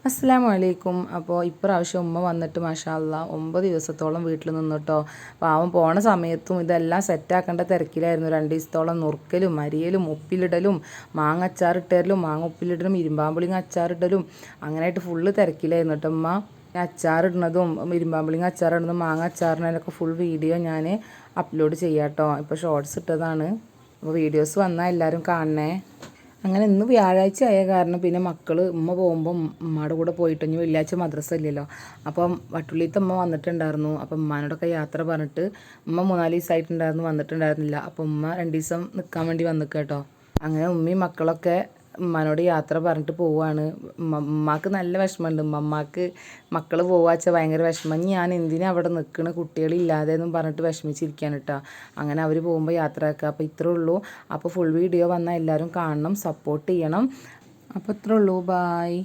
അസ്സലാമു അലൈക്കും. അപ്പോൾ ഇപ്രാവശ്യം ഉമ്മ വന്നിട്ട് മാഷാ അല്ലാ 9 ദിവസത്തോളം വീട്ടിൽ നിന്നിട്ടോ. പാവം പോണ സമയത്തും ഇതെല്ലാം സെറ്റാക്കേണ്ട തിരക്കിലായിരുന്നു. 2 ദിവസത്തോളം നുറുക്കലും അരിയലും ഉപ്പിലിടലും മാങ്ങ അച്ചാറിട്ടലും മാങ്ങ ഉപ്പിലിടലും ഇരുമ്പാമ്പുളിങ്ങ അച്ചാറിടലും അങ്ങനെയായിട്ട് ഫുള്ള് തിരക്കിലായിരുന്നു കേട്ടോ ഉമ്മ. അച്ചാറിടുന്നതും ഇരുമ്പാമ്പുളിങ്ങ അച്ചാറിടുന്നതും മാങ്ങ അച്ചാറിനൊക്കെ ഫുൾ വീഡിയോ ഞാൻ അപ്ലോഡ് ചെയ്യാം കേട്ടോ. ഇപ്പോൾ ഷോർട്സ് ഇട്ടതാണ്. അപ്പോൾ വീഡിയോസ് വന്നാൽ എല്ലാവരും കാണണേ. അങ്ങനെ ഇന്ന് വ്യാഴാഴ്ച ആയ കാരണം പിന്നെ മക്കൾ ഉമ്മ പോകുമ്പം ഉമ്മയുടെ കൂടെ പോയിട്ട് ഇനി വെള്ളിയാഴ്ച മദ്രസ ഇല്ലല്ലോ. അപ്പം വട്ടുള്ളിത്തെ ഉമ്മ വന്നിട്ടുണ്ടായിരുന്നു. അപ്പം ഉമ്മാനോടൊക്കെ യാത്ര പറഞ്ഞിട്ട് ഉമ്മ 3-4 ദിവസമായിട്ടുണ്ടായിരുന്നു വന്നിട്ടുണ്ടായിരുന്നില്ല. അപ്പം ഉമ്മ 2 ദിവസം നിൽക്കാൻ വേണ്ടി വന്നിക്കുക കേട്ടോ. അങ്ങനെ ഉമ്മയും മക്കളൊക്കെ ഉമ്മാനോട് യാത്ര പറഞ്ഞിട്ട് പോവുകയാണ്. ഉമ്മാക്ക് നല്ല വിഷമമുണ്ട്. ഉമ്മക്ക് മക്കൾ പോവാച്ചാൽ ഭയങ്കര വിഷമം. ഞാൻ എന്തിനാ അവിടെ നിൽക്കണ കുട്ടികളില്ലാതെ എന്നും പറഞ്ഞിട്ട് വിഷമിച്ചിരിക്കുകയാണ് കേട്ടോ. അങ്ങനെ അവർ പോകുമ്പോൾ യാത്ര ആക്കുക. അപ്പോൾ ഇത്രേ ഉള്ളൂ. അപ്പോൾ ഫുൾ വീഡിയോ വന്നാൽ എല്ലാവരും കാണണം, സപ്പോർട്ട് ചെയ്യണം. അപ്പോൾ ഇത്രേ ഉള്ളൂ. ബായ്.